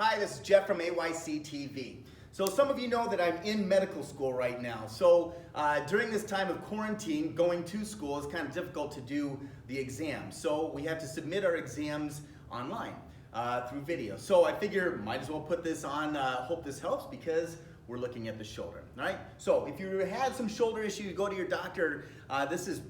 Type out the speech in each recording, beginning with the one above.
Hi, this is Jeff from AYC TV. So some of you know that I'm in medical school right now. So during this time of quarantine, going to school is kind of difficult to do the exams. So we have to submit our exams online through video. So I figure might as well put this on, hope this helps, because we're looking at the shoulder, right? So if you had some shoulder issue, you go to your doctor. This is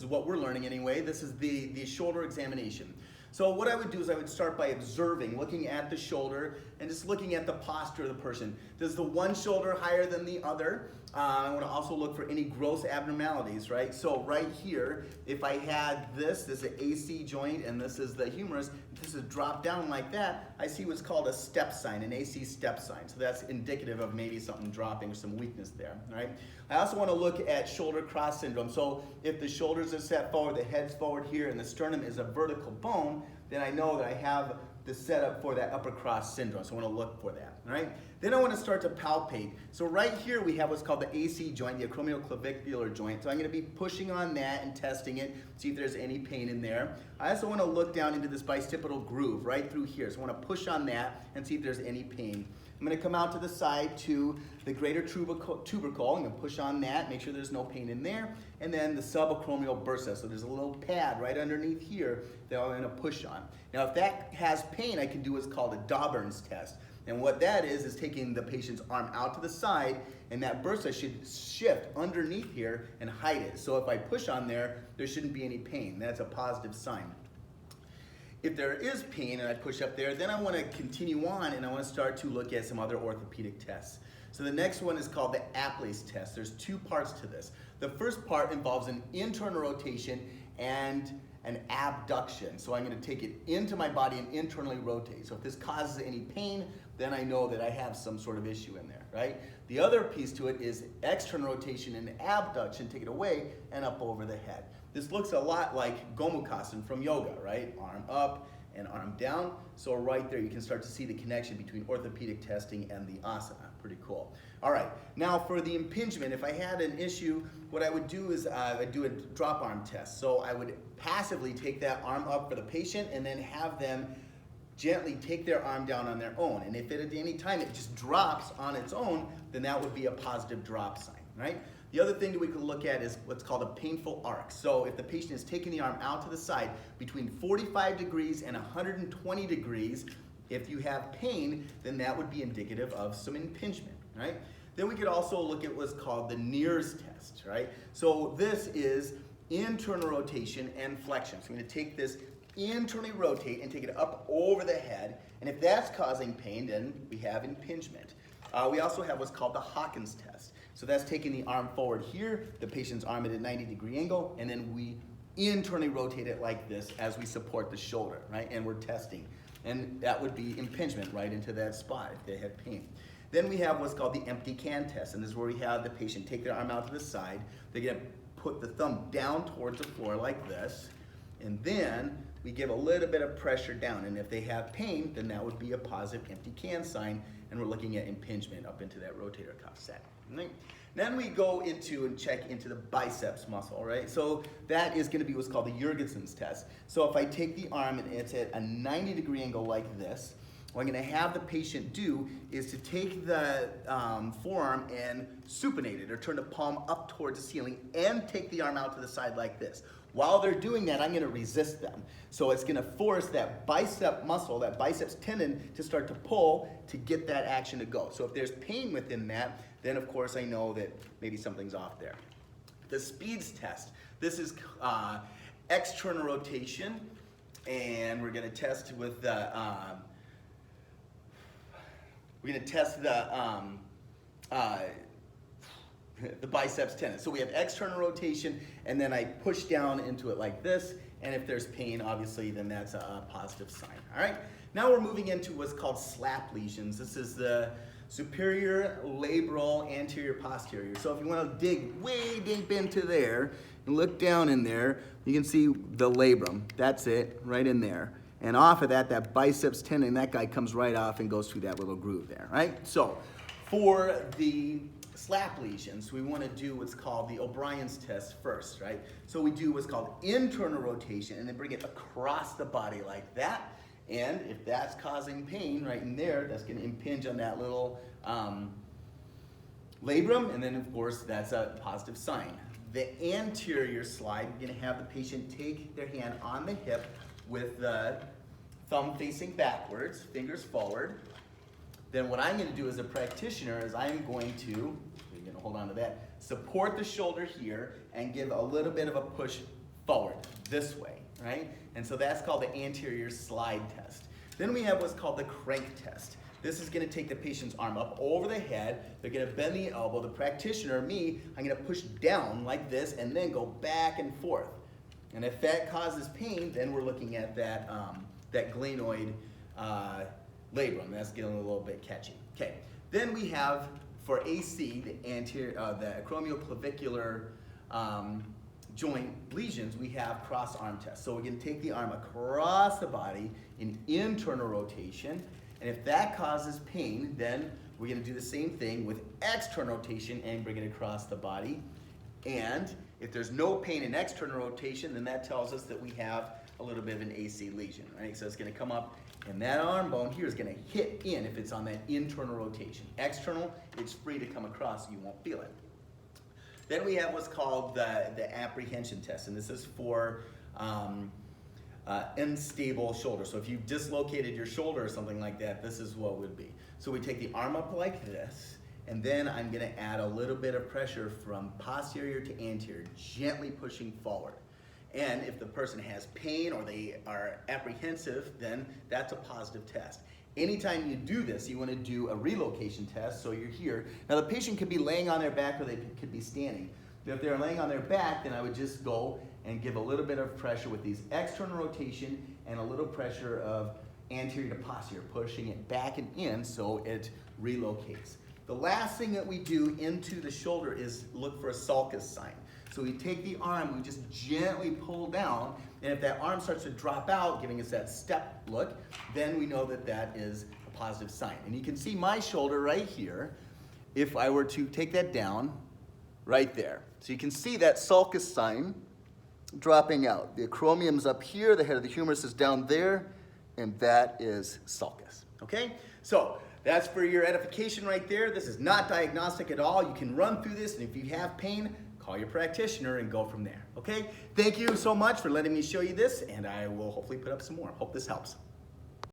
what we're learning anyway. This is the shoulder examination. So what I would do is I would start by observing, looking at the shoulder and just looking at the posture of the person. Does the one shoulder higher than the other? I want to also look for any gross abnormalities, right? So right here, if I had this is an AC joint and this is the humerus, if this is dropped down like that, I see what's called a step sign, an AC step sign. So that's indicative of maybe something dropping or some weakness there, right? I also want to look at shoulder cross syndrome. So if the shoulders are set forward, the head's forward here, and the sternum is a vertical bone, then I know that I have the setup for that upper cross syndrome. So I want to look for that, all right? Then I want to start to palpate. So right here we have what's called the AC joint, the acromioclavicular joint. So I'm going to be pushing on that and testing it, see if there's any pain in there. I also want to look down into this bicipital groove right through here. So I want to push on that and see if there's any pain. I'm going to come out to the side to the greater tubercle. I'm going to push on that, make sure there's no pain in there. And then the subacromial bursa. So there's a little pad right underneath here that I'm going to push on. Now if that has pain, I can do what's called a Dauburn's test. And what that is taking the patient's arm out to the side, and that bursa should shift underneath here and hide it. So if I push on there, there shouldn't be any pain. That's a positive sign. If there is pain and I push up there, then I want to continue on and I want to start to look at some other orthopedic tests. So the next one is called the Appellees Test. There's two parts to this. The first part involves an internal rotation and an abduction. So I'm going to take it into my body and internally rotate. So if this causes any pain, then I know that I have some sort of issue in there, right? The other piece to it is external rotation and abduction, take it away and up over the head. This looks a lot like Gomukhasana from yoga, right? Arm up and arm down. So right there you can start to see the connection between orthopedic testing and the asana. Pretty cool. All right, now for the impingement, if I had an issue, what I would do is I'd do a drop arm test. So I would passively take that arm up for the patient and then have them gently take their arm down on their own. And if at any time it just drops on its own, then that would be a positive drop sign, right? The other thing that we could look at is what's called a painful arc. So if the patient is taking the arm out to the side between 45 degrees and 120 degrees, if you have pain, then that would be indicative of some impingement, right? Then we could also look at what's called the Neer's test, right? So this is internal rotation and flexion. So I'm going to take this, internally rotate and take it up over the head, and if that's causing pain, then we have impingement. We also have what's called the Hawkins test. So that's taking the arm forward here, the patient's arm at a 90-degree angle, and then we internally rotate it like this as we support the shoulder, right? And we're testing. And that would be impingement right into that spot if they have pain. Then we have what's called the empty can test, and this is where we have the patient take their arm out to the side. They're going to put the thumb down towards the floor like this, and then we give a little bit of pressure down, and if they have pain, then that would be a positive empty can sign, and we're looking at impingement up into that rotator cuff set. Right? Then we go into and check into the biceps muscle, right? So that is going to be what's called the Uragan's test. So if I take the arm and it's at a 90-degree angle like this, what I'm going to have the patient do is to take the forearm and supinate it, or turn the palm up towards the ceiling and take the arm out to the side like this. While they're doing that, I'm going to resist them. So it's going to force that bicep muscle, that biceps tendon, to start to pull to get that action to go. So if there's pain within that, then of course I know that maybe something's off there. The speeds test. This is external rotation, and we're going to test with the the biceps tendon. So we have external rotation, and then I push down into it like this, and if there's pain, obviously, then that's a positive sign. All right, now we're moving into what's called slap lesions. This is the superior labral anterior posterior. So if you want to dig way deep into there and look down in there, you can see the labrum. That's it, right in there. And off of that, that biceps tendon, that guy comes right off and goes through that little groove there, right? So for the slap lesions, we want to do what's called the O'Brien's test first, right? So we do what's called internal rotation and then bring it across the body like that. And if that's causing pain right in there, that's going to impinge on that little labrum, and then of course that's a positive sign. The anterior slide, you're going to have the patient take their hand on the hip with the thumb facing backwards, fingers forward. Then what I'm going to do as a practitioner is I'm going to, you're going to hold on to that, support the shoulder here and give a little bit of a push forward this way, right? And so that's called the anterior slide test. Then we have what's called the crank test. This is going to take the patient's arm up over the head. They're going to bend the elbow. The practitioner, me, I'm going to push down like this and then go back and forth. And if that causes pain, then we're looking at that, that glenoid labrum. That's getting a little bit catchy. Okay. Then we have for AC, the anterior, the acromioclavicular joint lesions, we have cross arm test. So we're going to take the arm across the body in internal rotation, and if that causes pain, then we're going to do the same thing with external rotation and bring it across the body. And if there's no pain in external rotation, then that tells us that we have a little bit of an AC lesion, right? So it's going to come up, and that arm bone here is going to hit in if it's on that internal rotation. External, it's free to come across, so you won't feel it. Then we have what's called the apprehension test, and this is for unstable shoulder. So if you've dislocated your shoulder or something like that, this is what it would be. So we take the arm up like this, and then I'm going to add a little bit of pressure from posterior to anterior, gently pushing forward. And if the person has pain or they are apprehensive, then that's a positive test. Anytime you do this, you want to do a relocation test, so you're here. Now the patient could be laying on their back or they could be standing. But if they're laying on their back, then I would just go and give a little bit of pressure with these external rotation and a little pressure of anterior to posterior, pushing it back and in so it relocates. The last thing that we do into the shoulder is look for a sulcus sign. So we take the arm, we just gently pull down, and if that arm starts to drop out, giving us that step look, then we know that that is a positive sign. And you can see my shoulder right here, if I were to take that down, right there. So you can see that sulcus sign dropping out. The acromium's up here, the head of the humerus is down there, and that is sulcus, okay? So that's for your edification right there. This is not diagnostic at all. You can run through this, and if you have pain, call your practitioner and go from there, okay? Thank you so much for letting me show you this, and I will hopefully put up some more. Hope this helps.